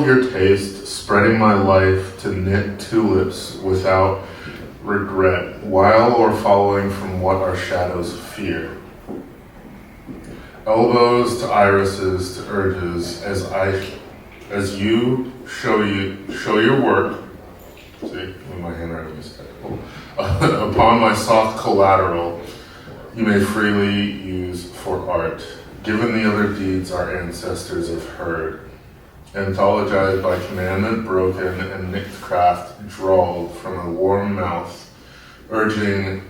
your taste, spreading my life to knit tulips without regret, while or following from what our shadows fear. Elbows to irises to urges, as you show your work. See, my handwriting is technical. Upon my soft collateral, you may freely use for art, given the other deeds our ancestors have heard. Anthologized by commandment broken and nicked craft drawled from a warm mouth, urging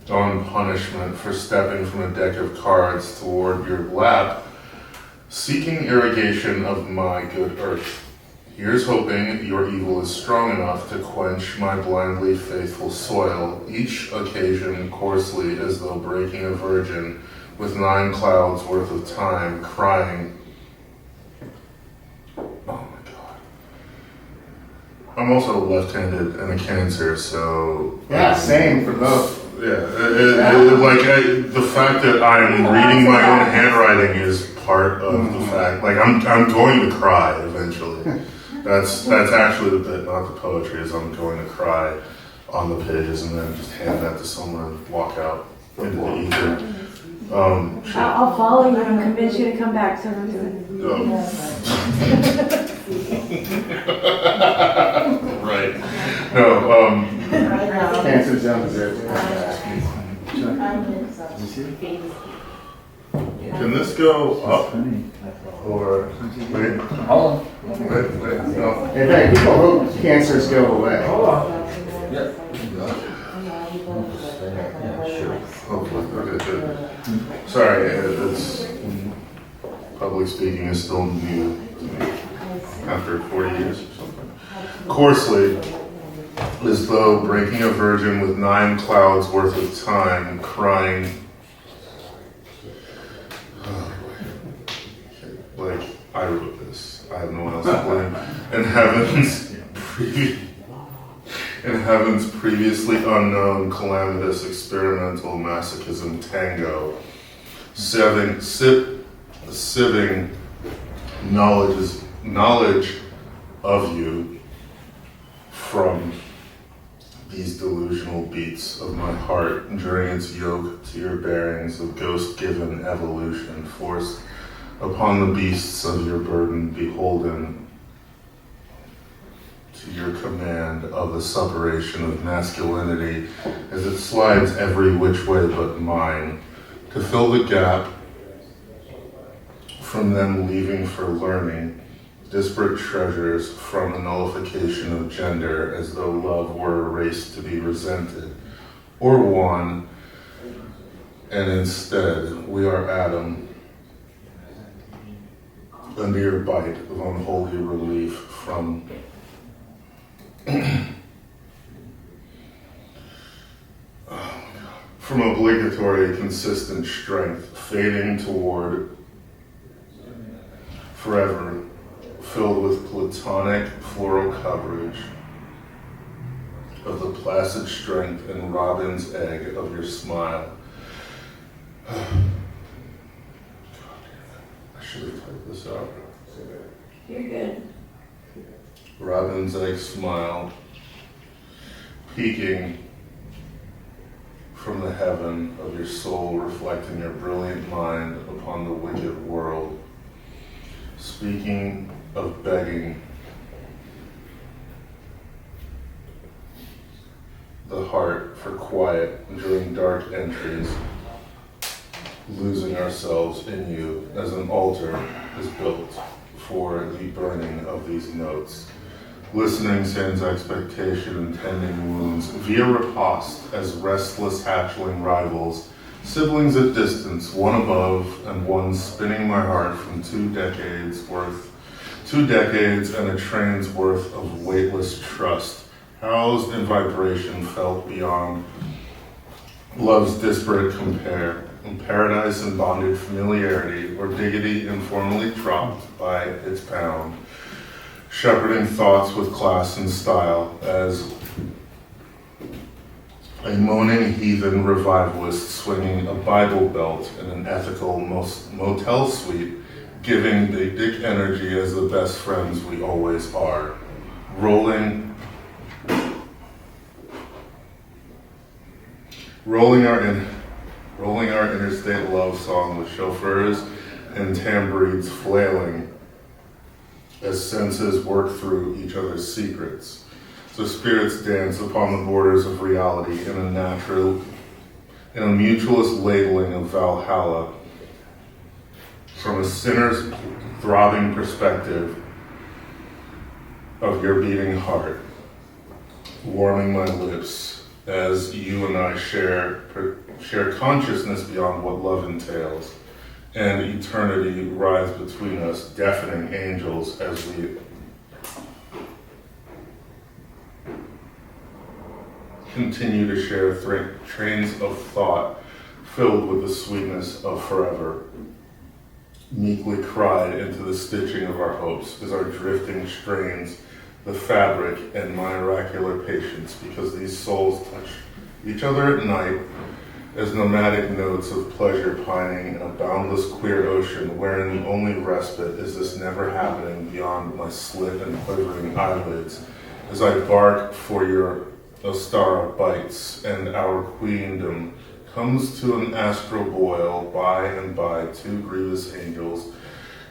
on punishment for stepping from a deck of cards toward your lap, seeking irrigation of my good earth. Here's hoping your evil is strong enough to quench my blindly faithful soil, each occasion coarsely as though breaking a virgin with 9 clouds worth of time, crying, oh my God. I'm also left-handed and a Cancer, so... Yeah, same for both. Yeah, the fact that I'm reading my own handwriting is part of the fact. Like, I'm going to cry eventually. That's actually the bit, not the poetry, is I'm going to cry on the pages and then just hand that to someone and walk out into the ether. I'll follow you and convince you to come back so we'll do it. Right. No, Cancer's down to 0. Can this go up? Or, wait, no. In fact, people hope cancers go away. Hopefully, okay, good. Sorry, it's, public speaking is still new to me after 40 years or something. Coarsely, as though breaking a virgin with 9 clouds worth of time, crying, like, I wrote this, I have no one else to blame, and heaven's previously unknown calamitous experimental masochism tango, sieving knowledge of you from these delusional beats of my heart during its yoke to your bearings of ghost-given evolution, forced upon the beasts of your burden, beholden to your command of the separation of masculinity as it slides every which way but mine, to fill the gap from them leaving for learning, disparate treasures from the nullification of gender as though love were a race to be resented or won, and instead we are Adam, a mere bite of unholy relief from from obligatory consistent strength, fading toward forever, filled with platonic floral coverage of the placid strength and robin's egg of your smile. I should have typed this out. You're good. Robin's egg smile, peeking from the heaven of your soul, reflecting your brilliant mind upon the wicked world. Speaking of begging, the heart for quiet during dark entries, losing ourselves in you as an altar is built for the burning of these notes. Listening sans expectation and tending wounds, via riposte as restless hatchling rivals, siblings at distance, one above and one spinning my heart from 2 decades and a train's worth of weightless trust, housed in vibration felt beyond love's disparate compare, in paradise and bonded familiarity, or diggity informally dropped by its pound, shepherding thoughts with class and style as a moaning heathen revivalist swinging a Bible belt in an ethical motel suite giving big dick energy as the best friends we always are. Rolling our interstate love song with chauffeurs and tambourines flailing as senses work through each other's secrets. So spirits dance upon the borders of reality in a mutualist labeling of Valhalla. From a sinner's throbbing perspective of your beating heart, warming my lips as you and I share consciousness beyond what love entails, and eternity rides between us, deafening angels as we continue to share trains of thought filled with the sweetness of forever. Meekly cried into the stitching of our hopes as our drifting strains the fabric and my oracular patience, because these souls touch each other at night as nomadic notes of pleasure pining in a boundless queer ocean wherein the only respite is this never happening beyond my slit and quivering eyelids as I bark for your Ostara bites and our queendom comes to an astral boil by and by, two grievous angels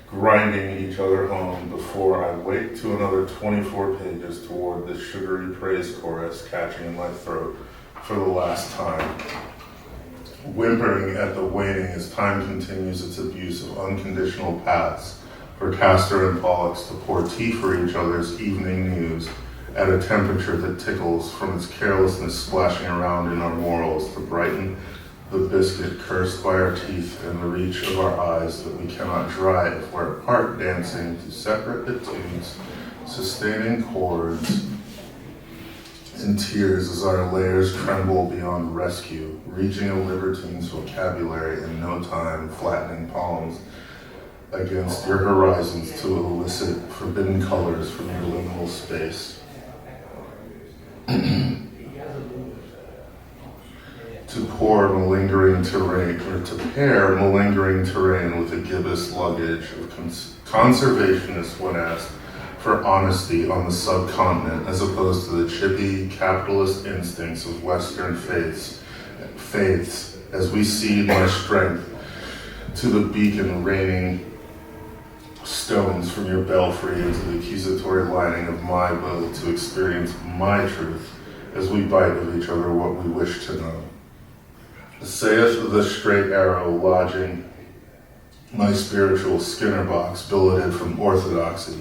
grinding each other home before I wake to another 24 pages toward this sugary praise chorus catching in my throat for the last time. Whimpering at the waning as time continues its abuse of unconditional paths for Castor and Pollux to pour tea for each other's evening news at a temperature that tickles from its carelessness splashing around in our morals to brighten the biscuit cursed by our teeth and the reach of our eyes that we cannot dry if we're apart dancing to separate etudes, sustaining chords and tears as our layers tremble beyond rescue, reaching a libertine's vocabulary in no time, flattening palms against your horizons to elicit forbidden colors from your liminal space. To pair malingering terrain with a gibbous luggage of conservationists when asked for honesty on the subcontinent as opposed to the chippy capitalist instincts of Western faiths as we cede my strength to the beacon raining stones from your belfry into the accusatory lining of my bow to experience my truth as we bite of each other what we wish to know. Saith the straight arrow lodging my spiritual Skinner box billeted from orthodoxy.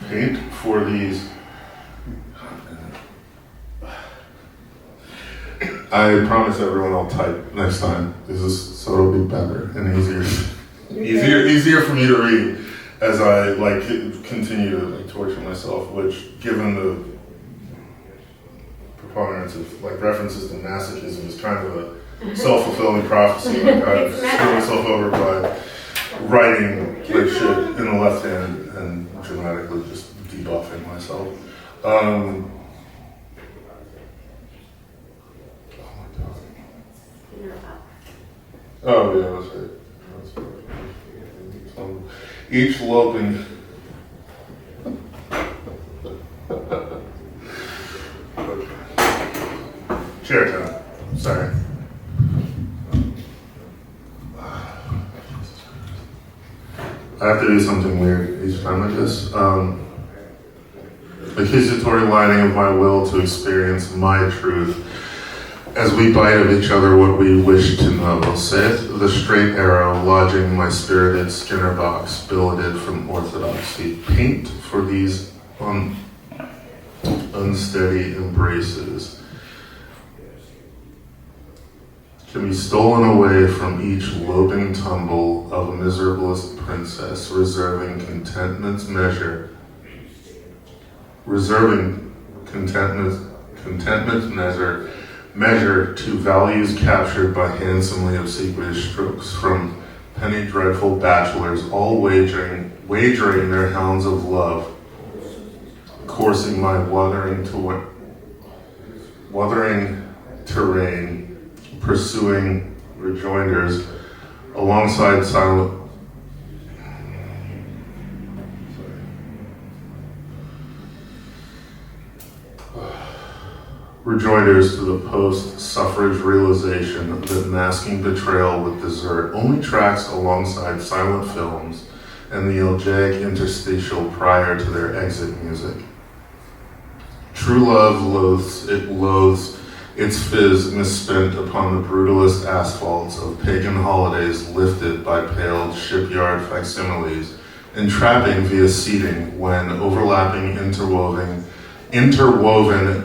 Paint for these. I promise everyone I'll type next time, so it'll be better and easier for me to read as I continue to torture myself. Which, given the preponderance of references to masochism, is kind of a self-fulfilling prophecy. I screw myself over by writing shit in the left hand and dramatically just debuffing myself. Oh yeah, that's right. Each loping. Chair time. Sorry. I have to do something weird each time like this. Accusatory lining of my will to experience my truth as we bite of each other what we wish to know. Saith the straight arrow lodging my spirited Skinner box billeted from orthodoxy. Paint for these unsteady embraces can be stolen away from each loping tumble of a miserablest princess, reserving contentment's measure to values captured by handsomely obsequious strokes from penny dreadful bachelors, all wagering their hounds of love, coursing my wuthering terrain, pursuing rejoinders alongside silent. Rejoinders to the post-suffrage realization that masking betrayal with dessert only tracks alongside silent films and the elegiac interstitial prior to their exit music. True love loathes its fizz misspent upon the brutalist asphalts of pagan holidays lifted by pale shipyard facsimiles, entrapping via seating when overlapping interwoven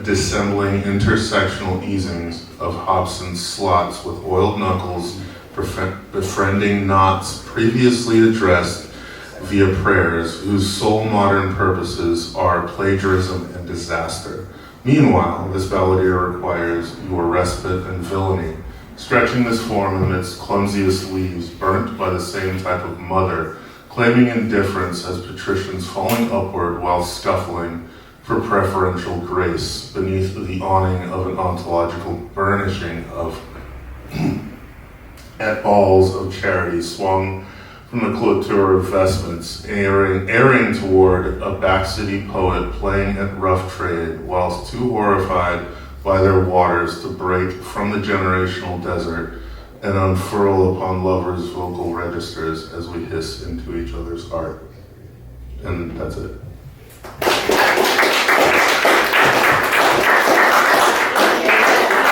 dissembling intersectional easings of Hobson's slots with oiled knuckles befriending knots previously addressed via prayers whose sole modern purposes are plagiarism and disaster. Meanwhile, this balladeer requires your respite and villainy, stretching this form amidst clumsiest leaves burnt by the same type of mother, claiming indifference as patricians falling upward while scuffling for preferential grace beneath the awning of an ontological burnishing of at balls of charity swung from the cloture of vestments, airing toward a backcity poet playing at rough trade, whilst too horrified by their waters to break from the generational desert and unfurl upon lovers' vocal registers as we hiss into each other's heart. And that's it.